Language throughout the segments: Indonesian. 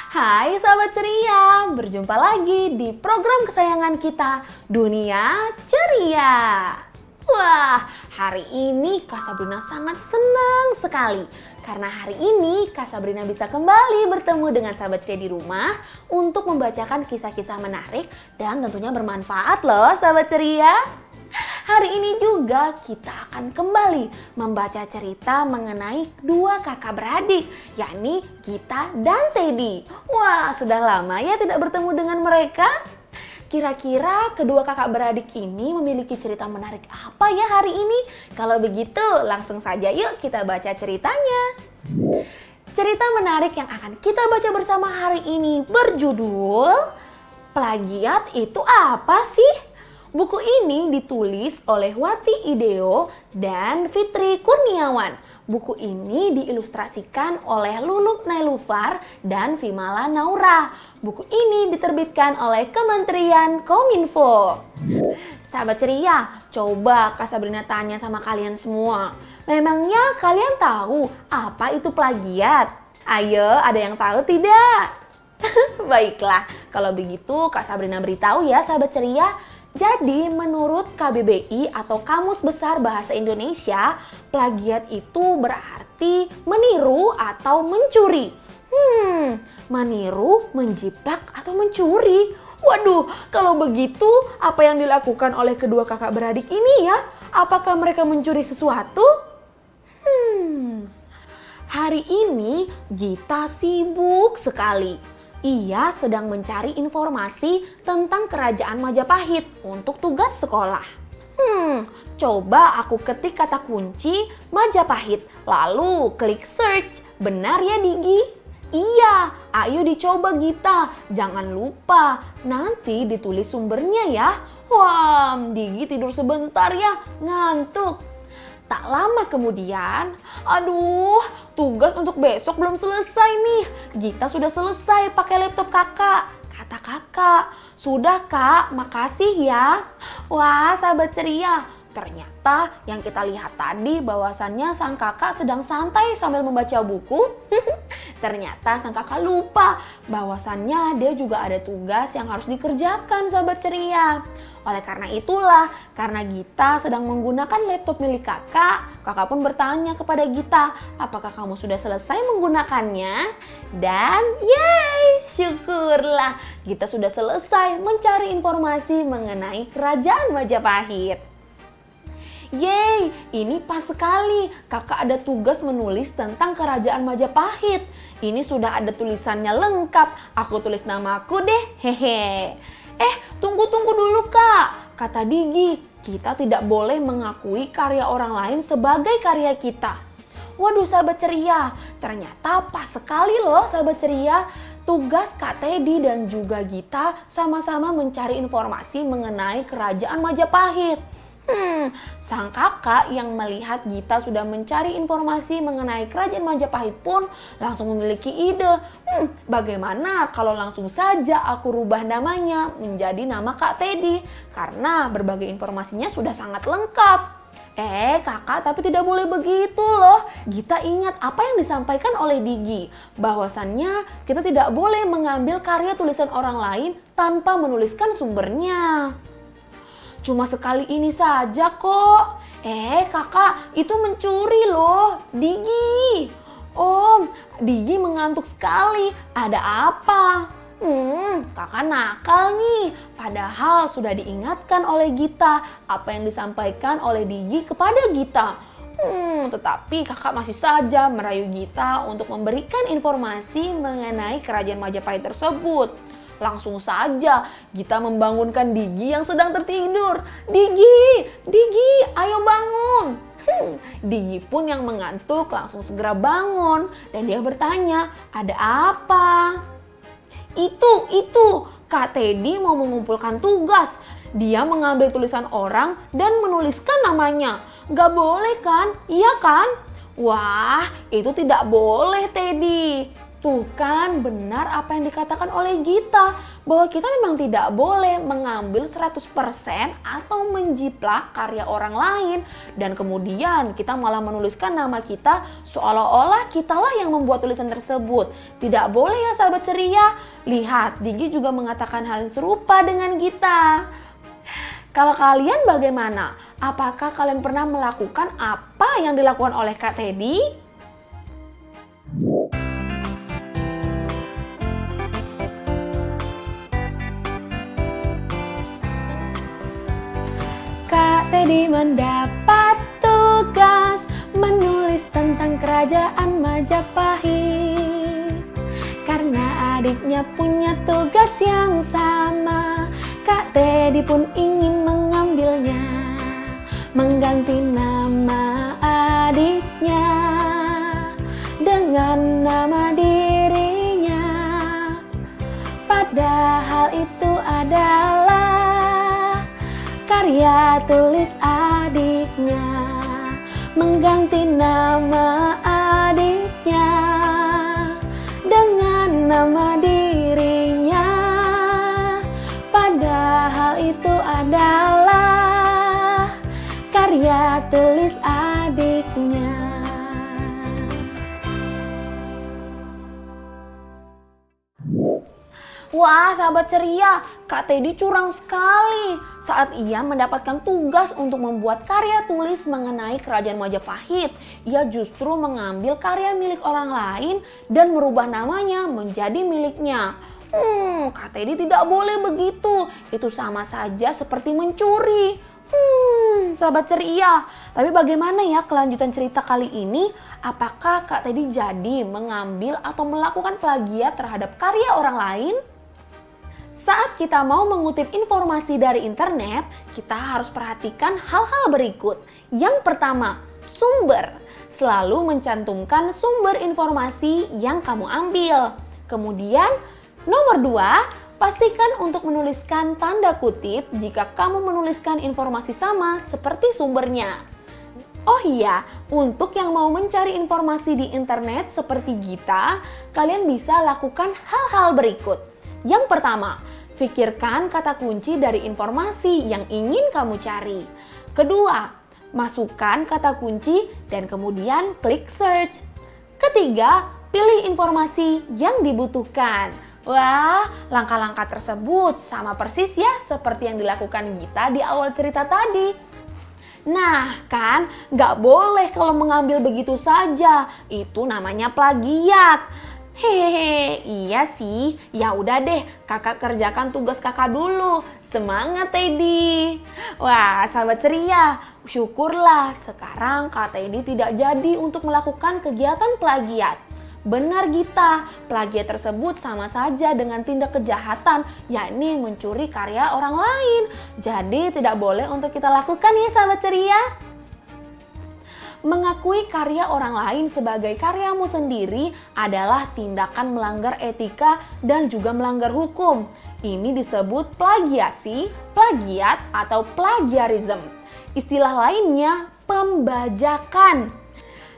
Hai sahabat ceria, berjumpa lagi di program kesayangan kita, Dunia Ceria. Wah, hari ini Kak Sabrina sangat senang sekali karena hari ini Kak Sabrina bisa kembali bertemu dengan sahabat ceria di rumah untuk membacakan kisah-kisah menarik dan tentunya bermanfaat loh sahabat ceria. Hari ini juga kita akan kembali membaca cerita mengenai dua kakak beradik, yakni Gita dan Teddy. Wah, sudah lama ya tidak bertemu dengan mereka. Kira-kira kedua kakak beradik ini memiliki cerita menarik apa ya hari ini? Kalau begitu langsung saja yuk kita baca ceritanya. Cerita menarik yang akan kita baca bersama hari ini berjudul Plagiat Itu Apa Sih? Buku ini ditulis oleh Wati Ideo dan Fitri Kurniawan. Buku ini diilustrasikan oleh Luluk Nailufar dan Vimala Naura. Buku ini diterbitkan oleh Kementerian Kominfo. Sahabat ceria, coba Kak Sabrina tanya sama kalian semua. Memangnya kalian tahu apa itu plagiat? Ayo, ada yang tahu tidak? Baiklah, kalau begitu Kak Sabrina beritahu ya sahabat ceria. Jadi menurut KBBI atau Kamus Besar Bahasa Indonesia, plagiat itu berarti meniru atau mencuri. Meniru, menjiplak atau mencuri. Waduh, kalau begitu apa yang dilakukan oleh kedua kakak beradik ini ya? Apakah mereka mencuri sesuatu? Hari ini Gita sibuk sekali. Ia sedang mencari informasi tentang kerajaan Majapahit untuk tugas sekolah. Coba aku ketik kata kunci Majapahit, lalu klik search. Benar ya Digi? Iya, ayo dicoba Gita. Jangan lupa, nanti ditulis sumbernya ya. Wah, Digi tidur sebentar ya, ngantuk. Tak lama kemudian, aduh, tugas untuk besok belum selesai nih. Gita sudah selesai pakai laptop kakak. Kata kakak, sudah kak, makasih ya. Wah, sahabat ceria, ternyata yang kita lihat tadi bahwasannya sang kakak sedang santai sambil membaca buku. Ternyata sang kakak lupa bahwasannya dia juga ada tugas yang harus dikerjakan sahabat ceria. Oleh karena itulah, karena Gita sedang menggunakan laptop milik kakak, kakak pun bertanya kepada Gita, apakah kamu sudah selesai menggunakannya? Dan yeay, syukurlah Gita sudah selesai mencari informasi mengenai kerajaan Majapahit. Yeay, ini pas sekali kakak ada tugas menulis tentang kerajaan Majapahit. Ini sudah ada tulisannya lengkap, aku tulis namaku deh, hehe. Tunggu dulu kak, kata Digi, kita tidak boleh mengakui karya orang lain sebagai karya kita. Waduh sahabat ceria, ternyata pas sekali loh sahabat ceria. Tugas Kak Teddy dan juga Gita sama-sama mencari informasi mengenai kerajaan Majapahit. Sang kakak yang melihat Gita sudah mencari informasi mengenai kerajaan Majapahit pun langsung memiliki ide. Bagaimana kalau langsung saja aku rubah namanya menjadi nama Kak Teddy? Karena berbagai informasinya sudah sangat lengkap. Kakak, tapi tidak boleh begitu loh. Gita ingat apa yang disampaikan oleh Digi. Bahwasannya kita tidak boleh mengambil karya tulisan orang lain tanpa menuliskan sumbernya. Cuma sekali ini saja kok. Kakak, itu mencuri loh, Digi. Om, Digi mengantuk sekali. Ada apa? Kakak nakal nih. Padahal sudah diingatkan oleh Gita apa yang disampaikan oleh Digi kepada Gita. Tetapi kakak masih saja merayu Gita untuk memberikan informasi mengenai kerajaan Majapahit tersebut. Langsung saja Gita membangunkan Digi yang sedang tertidur. Digi, ayo bangun. Digi pun yang mengantuk langsung segera bangun dan dia bertanya, ada apa? Itu, Kak Teddy mau mengumpulkan tugas. Dia mengambil tulisan orang dan menuliskan namanya. Gak boleh kan? Iya kan? Wah, itu tidak boleh Teddy. Tuh kan benar apa yang dikatakan oleh Gita, bahwa kita memang tidak boleh mengambil 100% atau menjiplak karya orang lain. Dan kemudian kita malah menuliskan nama kita seolah-olah kitalah yang membuat tulisan tersebut. Tidak boleh ya sahabat ceria. Lihat, Digi juga mengatakan hal yang serupa dengan Gita. Kalau kalian bagaimana? Apakah kalian pernah melakukan apa yang dilakukan oleh Kak Teddy? Kak Teddy mendapat tugas menulis tentang kerajaan Majapahit. Karena adiknya punya tugas yang sama, Kak Teddy pun ingin mengambilnya, mengganti nama adiknya dengan nama dirinya. Padahal itu adalah karya tulis adiknya, mengganti nama adiknya dengan nama dirinya. Padahal itu adalah karya tulis adiknya. Wah, sahabat ceria, Kak Teddy curang sekali saat ia mendapatkan tugas untuk membuat karya tulis mengenai kerajaan Majapahit. Ia justru mengambil karya milik orang lain dan merubah namanya menjadi miliknya. Kak Teddy tidak boleh begitu. Itu sama saja seperti mencuri. Sahabat ceria, tapi bagaimana ya kelanjutan cerita kali ini? Apakah Kak Teddy jadi mengambil atau melakukan plagiat terhadap karya orang lain? Saat kita mau mengutip informasi dari internet, kita harus perhatikan hal-hal berikut. Yang pertama, sumber. Selalu mencantumkan sumber informasi yang kamu ambil. Kemudian, nomor 2, pastikan untuk menuliskan tanda kutip jika kamu menuliskan informasi sama seperti sumbernya. Oh iya, untuk yang mau mencari informasi di internet seperti Gita, kalian bisa lakukan hal-hal berikut. Yang pertama, pikirkan kata kunci dari informasi yang ingin kamu cari. Kedua, masukkan kata kunci dan kemudian klik search. Ketiga, pilih informasi yang dibutuhkan. Wah, langkah-langkah tersebut sama persis ya seperti yang dilakukan Gita di awal cerita tadi. Nah kan, nggak boleh kalau mengambil begitu saja, itu namanya plagiat. Hehehe, iya sih. Ya udah deh, kakak kerjakan tugas kakak dulu. Semangat Teddy. Wah, sahabat ceria, syukurlah sekarang Kak Teddy tidak jadi untuk melakukan kegiatan plagiat. Benar Gita, plagiat tersebut sama saja dengan tindak kejahatan, yakni mencuri karya orang lain. Jadi tidak boleh untuk kita lakukan ya sahabat ceria. Mengakui karya orang lain sebagai karyamu sendiri adalah tindakan melanggar etika dan juga melanggar hukum. Ini disebut plagiasi, plagiat atau plagiarism. Istilah lainnya pembajakan.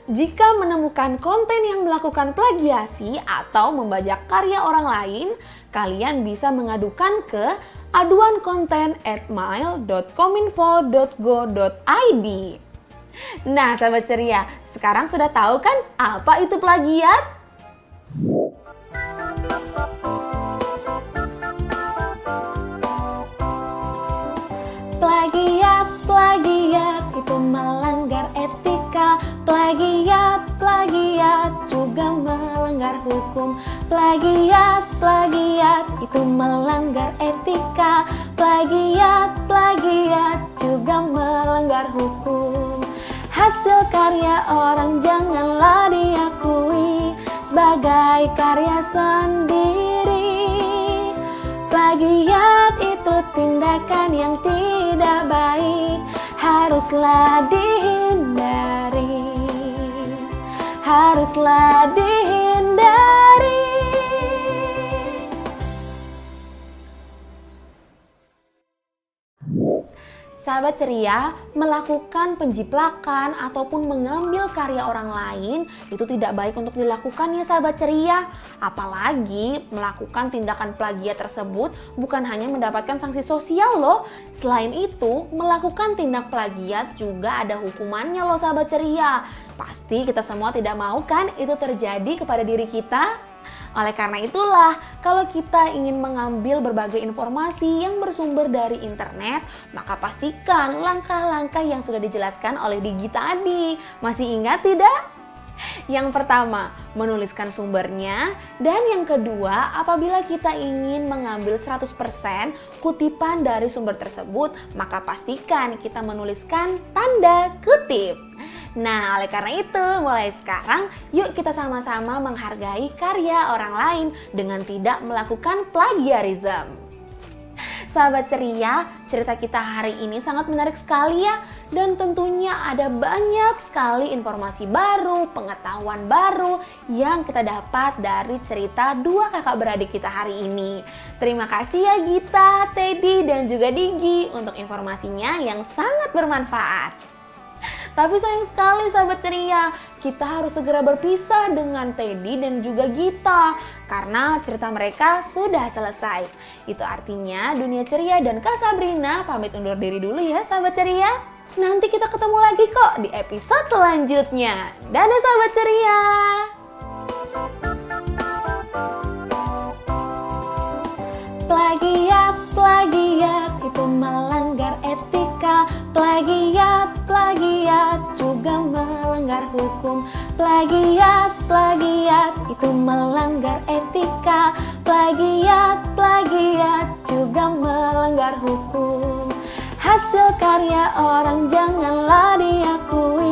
Jika menemukan konten yang melakukan plagiasi atau membajak karya orang lain, kalian bisa mengadukan ke aduankonten@mail.kominfo.go.id. Nah, sahabat ceria, sekarang sudah tahu kan apa itu plagiat? Plagiat itu melanggar etika. Plagiat juga melanggar hukum. Plagiat itu melanggar etika. Plagiat juga melanggar hukum. Hasil karya orang janganlah diakui sebagai karya sendiri. Plagiat itu tindakan yang tidak baik, haruslah dihindari. Haruslah dihindari. sahabat ceria, melakukan penjiplakan ataupun mengambil karya orang lain itu tidak baik untuk dilakukan ya sahabat ceria. Apalagi melakukan tindakan plagiat tersebut bukan hanya mendapatkan sanksi sosial loh. Selain itu, melakukan tindak plagiat juga ada hukumannya loh sahabat ceria. Pasti kita semua tidak mau kan itu terjadi kepada diri kita? Oleh karena itulah, kalau kita ingin mengambil berbagai informasi yang bersumber dari internet, maka pastikan langkah-langkah yang sudah dijelaskan oleh Digi tadi. Masih ingat tidak? Yang pertama, menuliskan sumbernya. Dan yang kedua, apabila kita ingin mengambil 100% kutipan dari sumber tersebut, maka pastikan kita menuliskan tanda kutip. Nah, oleh karena itu, mulai sekarang yuk kita sama-sama menghargai karya orang lain dengan tidak melakukan plagiarisme. Sahabat ceria, cerita kita hari ini sangat menarik sekali ya. Dan tentunya ada banyak sekali informasi baru, pengetahuan baru yang kita dapat dari cerita dua kakak beradik kita hari ini. Terima kasih ya Gita, Teddy, dan juga Digi untuk informasinya yang sangat bermanfaat. Tapi sayang sekali sahabat ceria, kita harus segera berpisah dengan Teddy dan juga Gita karena cerita mereka sudah selesai. Itu artinya Dunia Ceria dan Kak Sabrina pamit undur diri dulu ya sahabat ceria. Nanti kita ketemu lagi kok di episode selanjutnya. Dadah sahabat ceria. Plagiat, plagiat itu melanggar etika. Plagiat, plagiat juga melanggar hukum. Plagiat, plagiat itu melanggar etika. Plagiat, plagiat juga melanggar hukum. Hasil karya orang janganlah diakui.